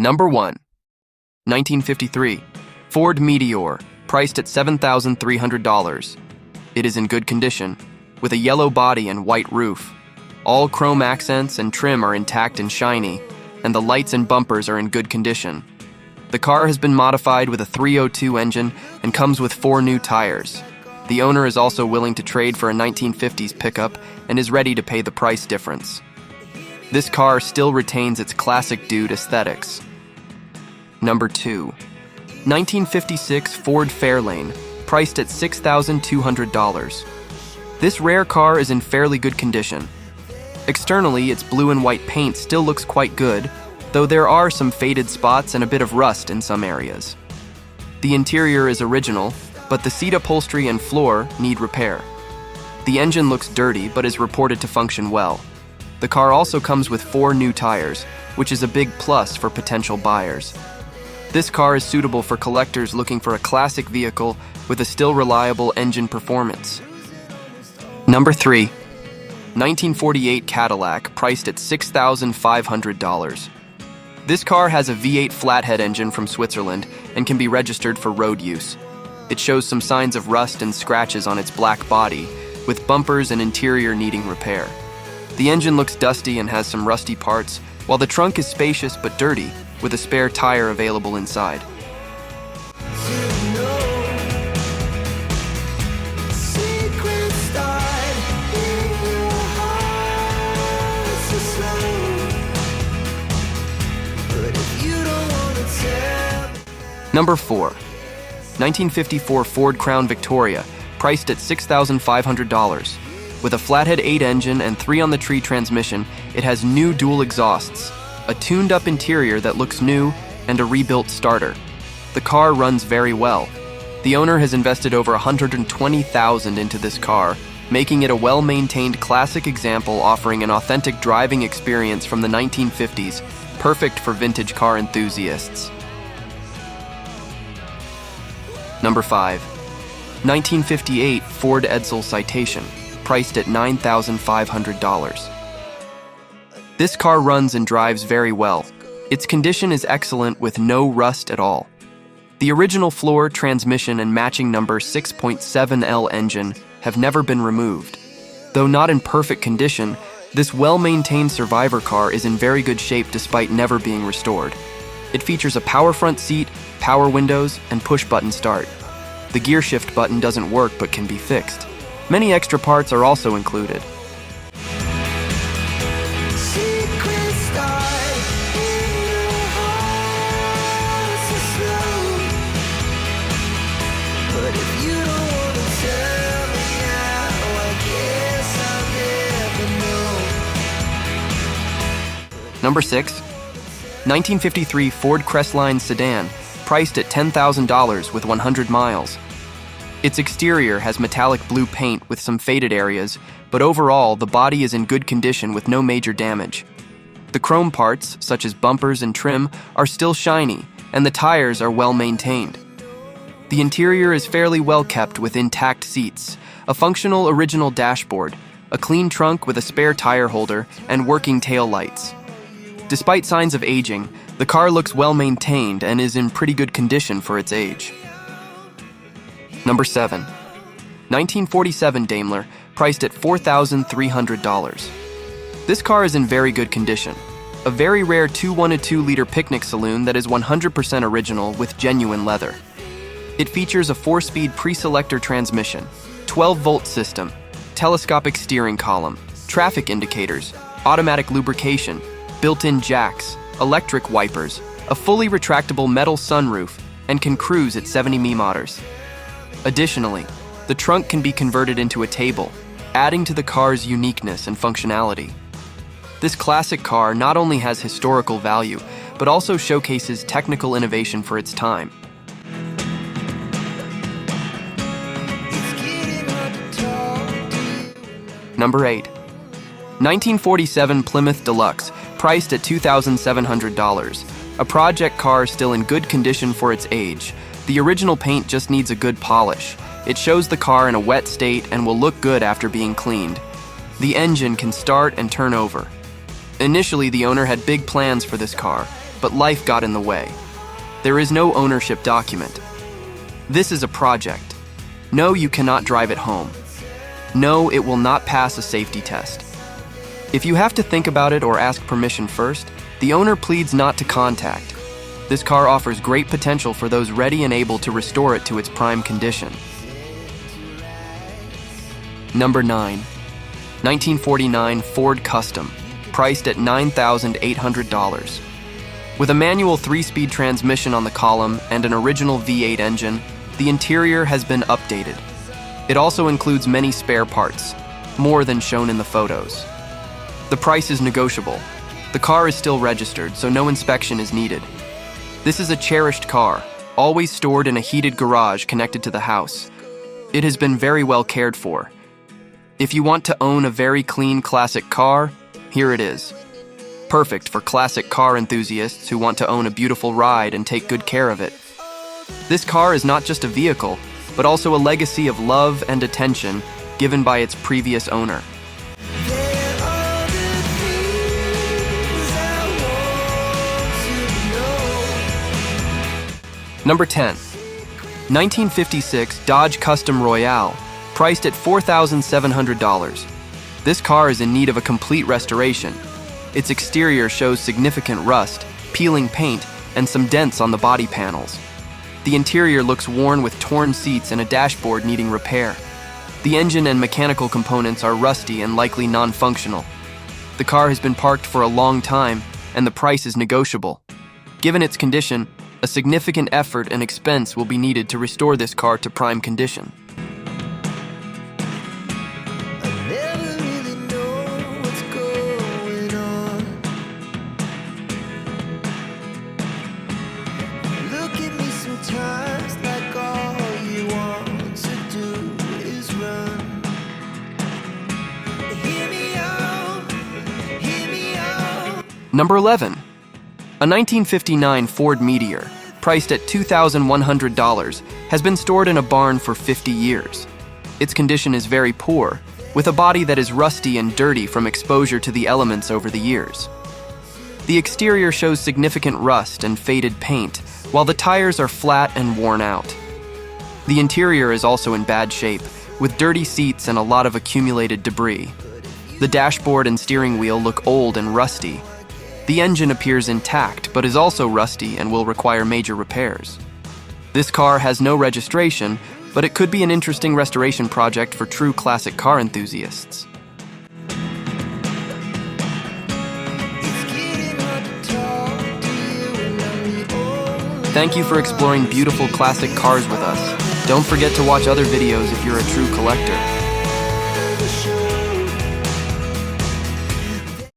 Number 1. 1953. Ford Meteor, priced at $7,300. It is in good condition, with a yellow body and white roof. All chrome accents and trim are intact and shiny, and the lights and bumpers are in good condition. The car has been modified with a 302 engine and comes with 4 new tires. The owner is also willing to trade for a 1950s pickup and is ready to pay the price difference. This car still retains its classic dude aesthetics. Number 2. 1956 Ford Fairlane, priced at $6,200. This rare car is in fairly good condition. Externally, its blue and white paint still looks quite good, though there are some faded spots and a bit of rust in some areas. The interior is original, but the seat upholstery and floor need repair. The engine looks dirty but is reported to function well. The car also comes with 4 new tires, which is a big plus for potential buyers. This car is suitable for collectors looking for a classic vehicle with a still reliable engine performance. Number 3. 1948 Cadillac, priced at $6,500. This car has a V8 flathead engine from Switzerland and can be registered for road use. It shows some signs of rust and scratches on its black body, with bumpers and interior needing repair. The engine looks dusty and has some rusty parts, while the trunk is spacious but dirty, with a spare tire available inside. Number 4. 1954 Ford Crown Victoria, priced at $6,500. With a flathead 8 engine and 3-on-the-tree transmission, it has new dual exhausts, a tuned-up interior that looks new, and a rebuilt starter. The car runs very well. The owner has invested over $120,000 into this car, making it a well-maintained classic example offering an authentic driving experience from the 1950s, perfect for vintage car enthusiasts. Number 5. 1958 Ford Edsel Citation, priced at $9,500. This car runs and drives very well. Its condition is excellent with no rust at all. The original floor, transmission, and matching number 6.7L engine have never been removed. Though not in perfect condition, this well-maintained survivor car is in very good shape despite never being restored. It features a power front seat, power windows, and push-button start. The gear shift button doesn't work but can be fixed. Many extra parts are also included. Number 6. 1953 Ford Crestline sedan, priced at $10,000 with 100 miles. Its exterior has metallic blue paint with some faded areas, but overall the body is in good condition with no major damage. The chrome parts, such as bumpers and trim, are still shiny, and the tires are well maintained. The interior is fairly well kept with intact seats, a functional original dashboard, a clean trunk with a spare tire holder, and working tail lights. Despite signs of aging, the car looks well maintained and is in pretty good condition for its age. Number 7. 1947 Daimler, priced at $4,300. This car is in very good condition. A very rare 2.12-liter picnic saloon that is 100% original with genuine leather. It features a 4-speed pre-selector transmission, 12-volt system, telescopic steering column, traffic indicators, automatic lubrication, built-in jacks, electric wipers, a fully retractable metal sunroof, and can cruise at 70 mph. Additionally, the trunk can be converted into a table, adding to the car's uniqueness and functionality. This classic car not only has historical value, but also showcases technical innovation for its time. Number 8. 1947 Plymouth Deluxe, priced at $2,700. A project car still in good condition for its age. The original paint just needs a good polish. It shows the car in a wet state and will look good after being cleaned. The engine can start and turn over. Initially, the owner had big plans for this car, but life got in the way. There is no ownership document. This is a project. No, you cannot drive it home. No, it will not pass a safety test. If you have to think about it or ask permission first, the owner pleads not to contact. This car offers great potential for those ready and able to restore it to its prime condition. Number 9. 1949 Ford Custom, priced at $9,800. With a manual 3-speed transmission on the column and an original V8 engine, the interior has been updated. It also includes many spare parts, more than shown in the photos. The price is negotiable. The car is still registered, so no inspection is needed. This is a cherished car, always stored in a heated garage connected to the house. It has been very well cared for. If you want to own a very clean classic car, here it is. Perfect for classic car enthusiasts who want to own a beautiful ride and take good care of it. This car is not just a vehicle, but also a legacy of love and attention given by its previous owner. Number 10. 1956 Dodge Custom Royale, priced at $4,700. This car is in need of a complete restoration. Its exterior shows significant rust, peeling paint, and some dents on the body panels. The interior looks worn with torn seats and a dashboard needing repair. The engine and mechanical components are rusty and likely non-functional. The car has been parked for a long time, and the price is negotiable. Given its condition, a significant effort and expense will be needed to restore this car to prime condition. Number 11. A 1959 Ford Meteor, priced at $2,100, has been stored in a barn for 50 years. Its condition is very poor, with a body that is rusty and dirty from exposure to the elements over the years. The exterior shows significant rust and faded paint, while the tires are flat and worn out. The interior is also in bad shape, with dirty seats and a lot of accumulated debris. The dashboard and steering wheel look old and rusty. The engine appears intact, but is also rusty and will require major repairs. This car has no registration, but it could be an interesting restoration project for true classic car enthusiasts. Thank you for exploring beautiful classic cars with us. Don't forget to watch other videos if you're a true collector.